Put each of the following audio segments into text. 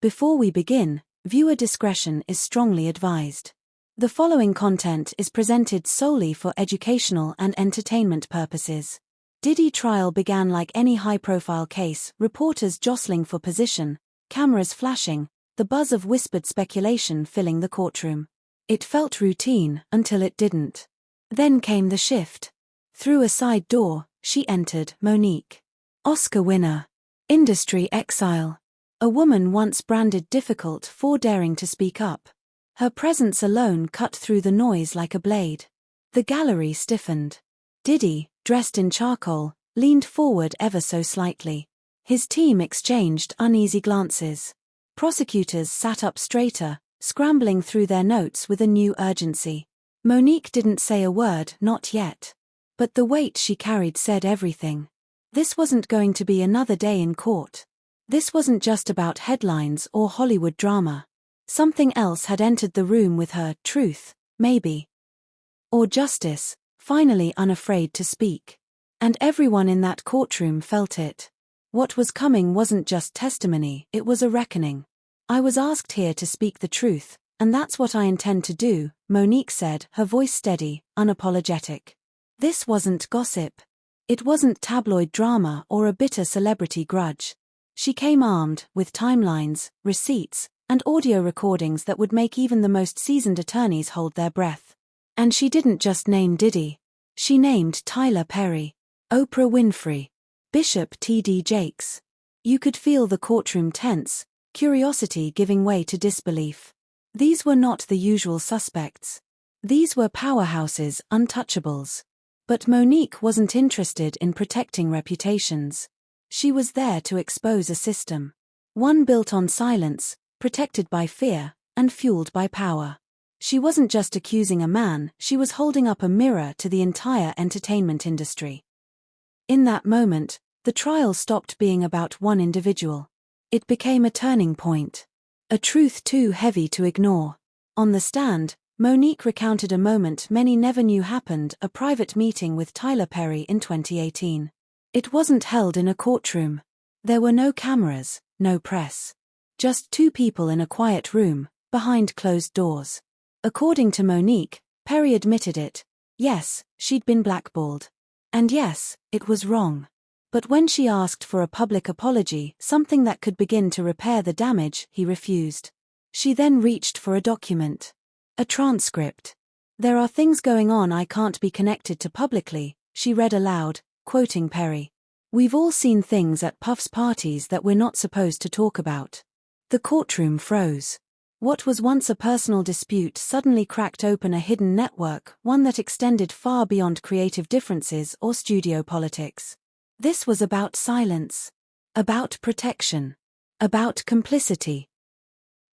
Before we begin, viewer discretion is strongly advised. The following content is presented solely for educational and entertainment purposes. Diddy trial began like any high-profile case, reporters jostling for position, cameras flashing, the buzz of whispered speculation filling the courtroom. It felt routine until it didn't. Then came the shift. Through a side door, she entered, Monique. Oscar winner. Industry exile. A woman once branded difficult for daring to speak up. Her presence alone cut through the noise like a blade. The gallery stiffened. Diddy, dressed in charcoal, leaned forward ever so slightly. His team exchanged uneasy glances. Prosecutors sat up straighter, scrambling through their notes with a new urgency. Monique didn't say a word, not yet. But the weight she carried said everything. This wasn't going to be another day in court. This wasn't just about headlines or Hollywood drama. Something else had entered the room with her, truth, maybe. Or justice, finally unafraid to speak. And everyone in that courtroom felt it. What was coming wasn't just testimony, it was a reckoning. I was asked here to speak the truth, and that's what I intend to do, Monique said, her voice steady, unapologetic. This wasn't gossip. It wasn't tabloid drama or a bitter celebrity grudge. She came armed with timelines, receipts, and audio recordings that would make even the most seasoned attorneys hold their breath. And she didn't just name Diddy. She named Tyler Perry, Oprah Winfrey, Bishop T.D. Jakes. You could feel the courtroom tense, curiosity giving way to disbelief. These were not the usual suspects. These were powerhouses, untouchables. But Monique wasn't interested in protecting reputations. She was there to expose a system. One built on silence, protected by fear, and fueled by power. She wasn't just accusing a man, she was holding up a mirror to the entire entertainment industry. In that moment, the trial stopped being about one individual. It became a turning point. A truth too heavy to ignore. On the stand, Monique recounted a moment many never knew happened, a private meeting with Tyler Perry in 2018. It wasn't held in a courtroom. There were no cameras, no press. Just two people in a quiet room, behind closed doors. According to Monique, Perry admitted it. Yes, she'd been blackballed. And yes, it was wrong. But when she asked for a public apology, something that could begin to repair the damage, he refused. She then reached for a document. A transcript. "There are things going on I can't be connected to publicly," she read aloud, quoting Perry. "We've all seen things at Puff's parties that we're not supposed to talk about." The courtroom froze. What was once a personal dispute suddenly cracked open a hidden network, one that extended far beyond creative differences or studio politics. This was about silence. About protection. About complicity.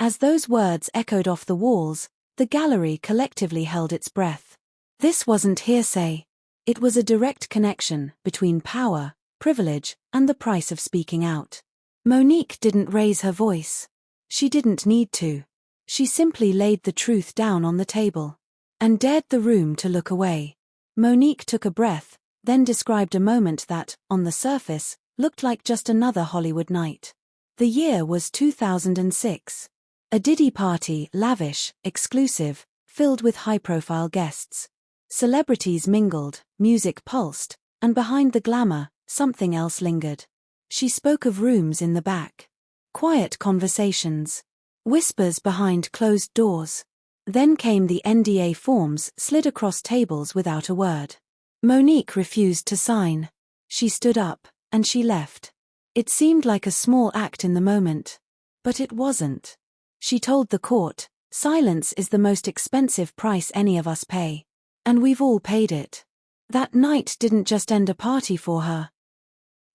As those words echoed off the walls, the gallery collectively held its breath. This wasn't hearsay. It was a direct connection between power, privilege, and the price of speaking out. Monique didn't raise her voice. She didn't need to. She simply laid the truth down on the table. And dared the room to look away. Monique took a breath, then described a moment that, on the surface, looked like just another Hollywood night. The year was 2006. A Diddy party, lavish, exclusive, filled with high-profile guests. Celebrities mingled, music pulsed, and behind the glamour, something else lingered. She spoke of rooms in the back. Quiet conversations. Whispers behind closed doors. Then came the NDA forms slid across tables without a word. Monique refused to sign. She stood up, and she left. It seemed like a small act in the moment. But it wasn't. She told the court, "Silence is the most expensive price any of us pay. And we've all paid it." That night didn't just end a party for her.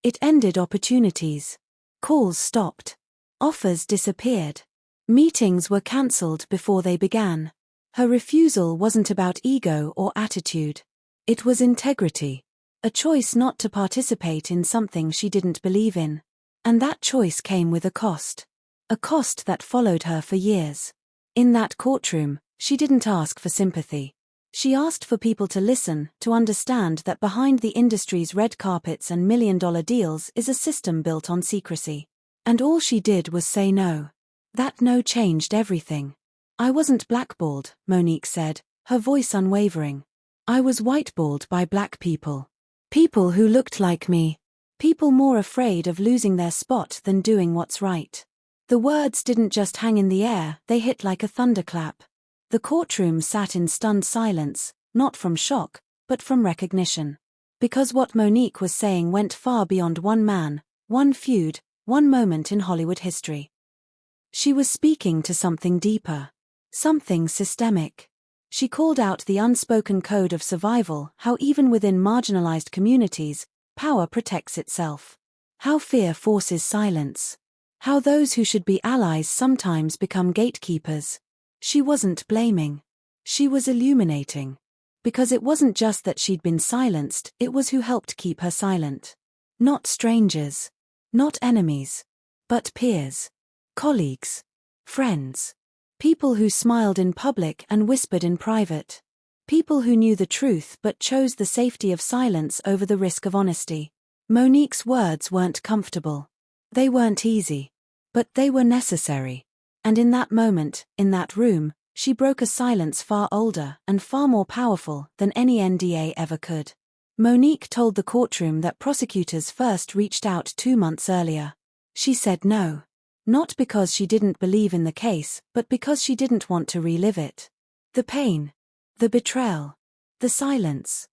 It ended opportunities. Calls stopped. Offers disappeared. Meetings were cancelled before they began. Her refusal wasn't about ego or attitude. It was integrity. A choice not to participate in something she didn't believe in. And that choice came with a cost. A cost that followed her for years. In that courtroom, she didn't ask for sympathy. She asked for people to listen, to understand that behind the industry's red carpets and million-dollar deals is a system built on secrecy. And all she did was say no. That no changed everything. I wasn't blackballed, Monique said, her voice unwavering. I was whiteballed by black people. People who looked like me. People more afraid of losing their spot than doing what's right. The words didn't just hang in the air, they hit like a thunderclap. The courtroom sat in stunned silence, not from shock, but from recognition. Because what Monique was saying went far beyond one man, one feud, one moment in Hollywood history. She was speaking to something deeper. Something systemic. She called out the unspoken code of survival, how even within marginalized communities, power protects itself. How fear forces silence. How those who should be allies sometimes become gatekeepers. She wasn't blaming. She was illuminating. Because it wasn't just that she'd been silenced, it was who helped keep her silent. Not strangers. Not enemies. But peers. Colleagues. Friends. People who smiled in public and whispered in private. People who knew the truth but chose the safety of silence over the risk of honesty. Monique's words weren't comfortable. They weren't easy. But they were necessary. And in that moment, in that room, she broke a silence far older and far more powerful than any NDA ever could. Monique told the courtroom that prosecutors first reached out 2 months earlier. She said no. Not because she didn't believe in the case, but because she didn't want to relive it. The pain. The betrayal. The silence.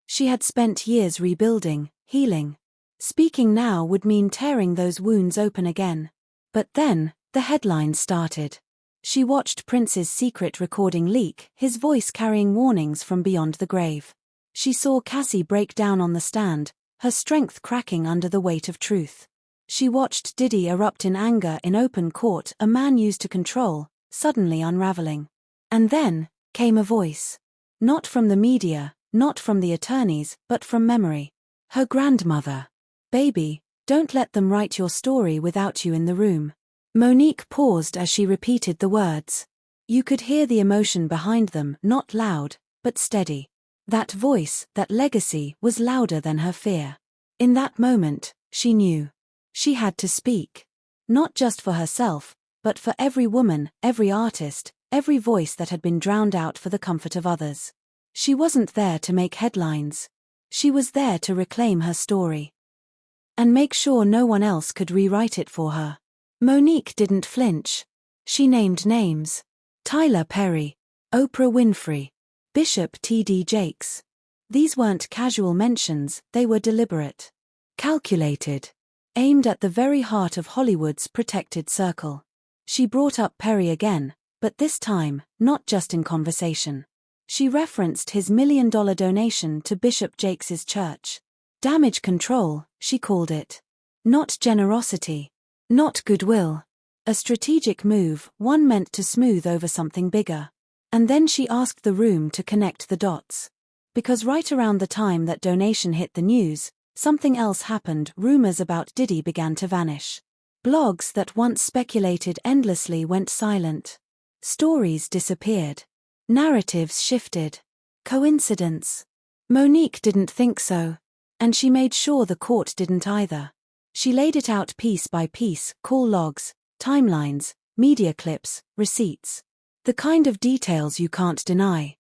She had spent years rebuilding, healing. Speaking now would mean tearing those wounds open again. But then, the headlines started. She watched Prince's secret recording leak, his voice carrying warnings from beyond the grave. She saw Cassie break down on the stand, her strength cracking under the weight of truth. She watched Diddy erupt in anger in open court, a man used to control, suddenly unraveling. And then came a voice. Not from the media, not from the attorneys, but from memory. Her grandmother. Baby, don't let them write your story without you in the room. Monique paused as she repeated the words. You could hear the emotion behind them, not loud, but steady. That voice, that legacy, was louder than her fear. In that moment, she knew. She had to speak. Not just for herself, but for every woman, every artist, every voice that had been drowned out for the comfort of others. She wasn't there to make headlines. She was there to reclaim her story. And make sure no one else could rewrite it for her. Monique didn't flinch. She named names. Tyler Perry. Oprah Winfrey. Bishop T.D. Jakes. These weren't casual mentions, they were deliberate. Calculated. Aimed at the very heart of Hollywood's protected circle. She brought up Perry again, but this time, not just in conversation. She referenced his $1 million donation to Bishop Jakes's church. Damage control, she called it. Not generosity. Not goodwill. A strategic move, one meant to smooth over something bigger. And then she asked the room to connect the dots. Because right around the time that donation hit the news, something else happened. Rumors about Diddy began to vanish. Blogs that once speculated endlessly went silent. Stories disappeared. Narratives shifted. Coincidence? Monique didn't think so. And she made sure the court didn't either. She laid it out piece by piece, call logs, timelines, media clips, receipts. The kind of details you can't deny.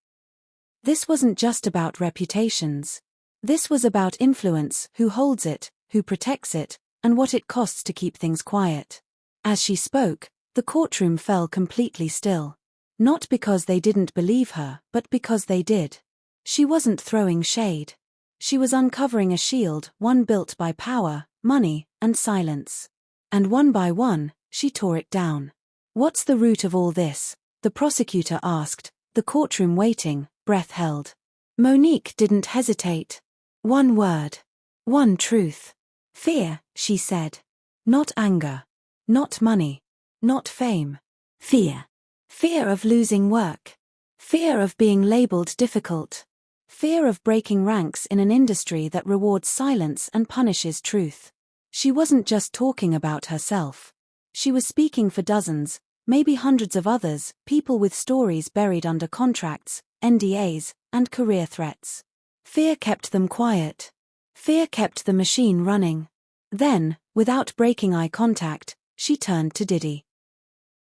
This wasn't just about reputations. This was about influence, who holds it, who protects it, and what it costs to keep things quiet. As she spoke, the courtroom fell completely still. Not because they didn't believe her, but because they did. She wasn't throwing shade. She was uncovering a shield, one built by power, money, and silence. And one by one, she tore it down. What's the root of all this? The prosecutor asked, the courtroom waiting, breath held. Monique didn't hesitate. One word. One truth. Fear, she said. Not anger. Not money. Not fame. Fear. Fear of losing work. Fear of being labeled difficult. Fear of breaking ranks in an industry that rewards silence and punishes truth. She wasn't just talking about herself. She was speaking for dozens, maybe hundreds of others, people with stories buried under contracts, NDAs, and career threats. Fear kept them quiet. Fear kept the machine running. Then, without breaking eye contact, she turned to Diddy.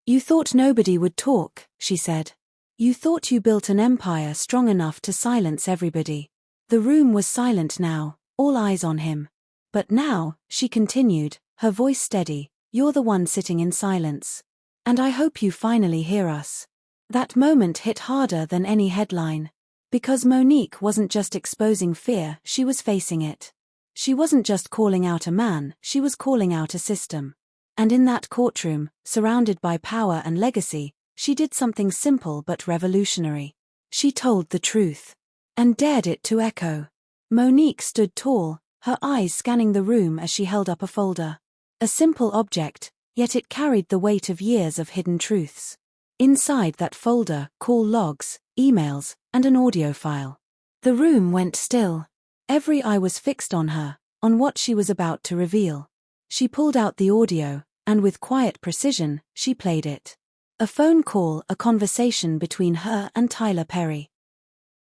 "You thought nobody would talk," she said. "You thought you built an empire strong enough to silence everybody." The room was silent now, all eyes on him. "But now," she continued, her voice steady, "you're the one sitting in silence. And I hope you finally hear us." That moment hit harder than any headline. Because Monique wasn't just exposing fear, she was facing it. She wasn't just calling out a man, she was calling out a system. And in that courtroom, surrounded by power and legacy, she did something simple but revolutionary. She told the truth. And dared it to echo. Monique stood tall, her eyes scanning the room as she held up a folder. A simple object, yet it carried the weight of years of hidden truths. Inside that folder, call logs, emails, and an audio file. The room went still. Every eye was fixed on her, on what she was about to reveal. She pulled out the audio, and with quiet precision, she played it. A phone call, a conversation between her and Tyler Perry.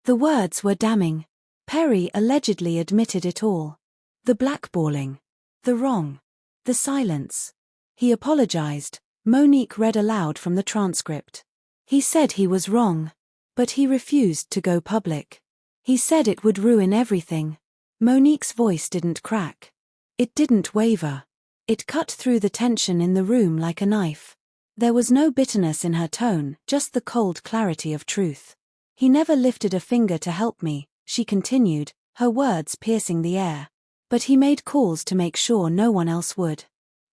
The words were damning. Perry allegedly admitted it all. The blackballing. The wrong. The silence. He apologized. Monique read aloud from the transcript. He said he was wrong. But he refused to go public. He said it would ruin everything. Monique's voice didn't crack. It didn't waver. It cut through the tension in the room like a knife. There was no bitterness in her tone, just the cold clarity of truth. "He never lifted a finger to help me," she continued, her words piercing the air. "But he made calls to make sure no one else would."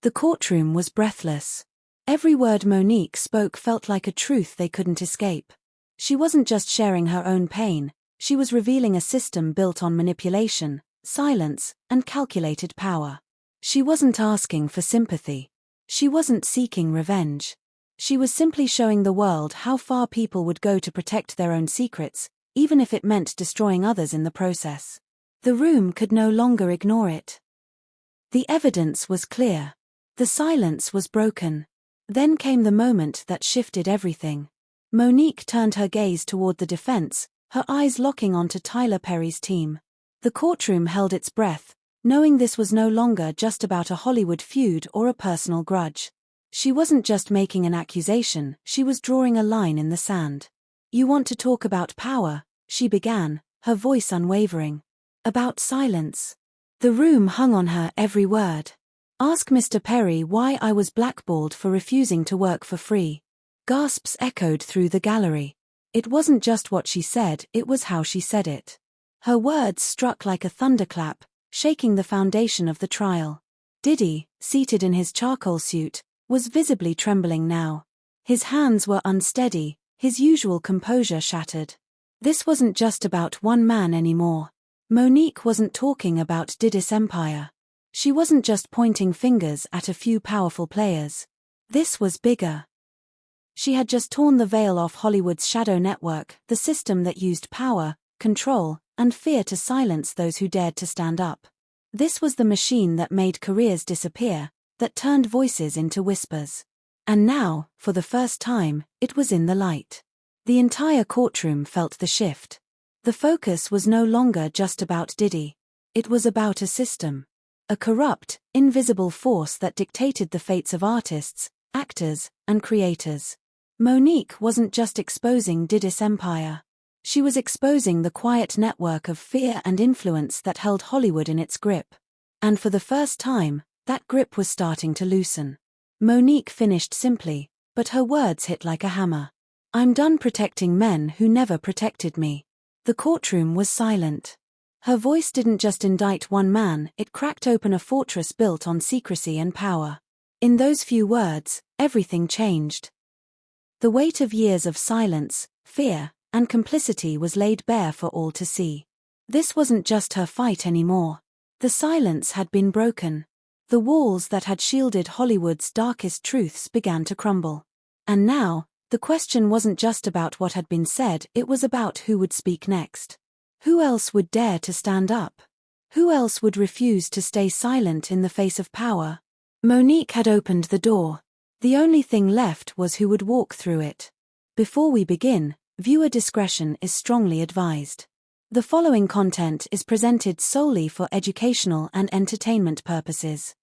The courtroom was breathless. Every word Monique spoke felt like a truth they couldn't escape. She wasn't just sharing her own pain, she was revealing a system built on manipulation, silence, and calculated power. She wasn't asking for sympathy. She wasn't seeking revenge. She was simply showing the world how far people would go to protect their own secrets, even if it meant destroying others in the process. The room could no longer ignore it. The evidence was clear. The silence was broken. Then came the moment that shifted everything. Monique turned her gaze toward the defense, her eyes locking onto Tyler Perry's team. The courtroom held its breath, knowing this was no longer just about a Hollywood feud or a personal grudge. She wasn't just making an accusation, she was drawing a line in the sand. "You want to talk about power," she began, her voice unwavering. "About silence." The room hung on her every word. "Ask Mr. Perry why I was blackballed for refusing to work for free." Gasps echoed through the gallery. It wasn't just what she said, it was how she said it. Her words struck like a thunderclap, shaking the foundation of the trial. Diddy, seated in his charcoal suit, was visibly trembling now. His hands were unsteady, his usual composure shattered. This wasn't just about one man anymore. Monique wasn't talking about Diddy's empire. She wasn't just pointing fingers at a few powerful players. This was bigger. She had just torn the veil off Hollywood's shadow network, the system that used power, control, and fear to silence those who dared to stand up. This was the machine that made careers disappear, that turned voices into whispers. And now, for the first time, it was in the light. The entire courtroom felt the shift. The focus was no longer just about Diddy. It was about a system. A corrupt, invisible force that dictated the fates of artists, actors, and creators. Monique wasn't just exposing Diddy's empire. She was exposing the quiet network of fear and influence that held Hollywood in its grip. And for the first time, that grip was starting to loosen. Monique finished simply, but her words hit like a hammer. "I'm done protecting men who never protected me." The courtroom was silent. Her voice didn't just indict one man, it cracked open a fortress built on secrecy and power. In those few words, everything changed. The weight of years of silence, fear, and complicity was laid bare for all to see. This wasn't just her fight anymore. The silence had been broken. The walls that had shielded Hollywood's darkest truths began to crumble. And now, the question wasn't just about what had been said, it was about who would speak next. Who else would dare to stand up? Who else would refuse to stay silent in the face of power? Monique had opened the door. The only thing left was who would walk through it. Before we begin, viewer discretion is strongly advised. The following content is presented solely for educational and entertainment purposes.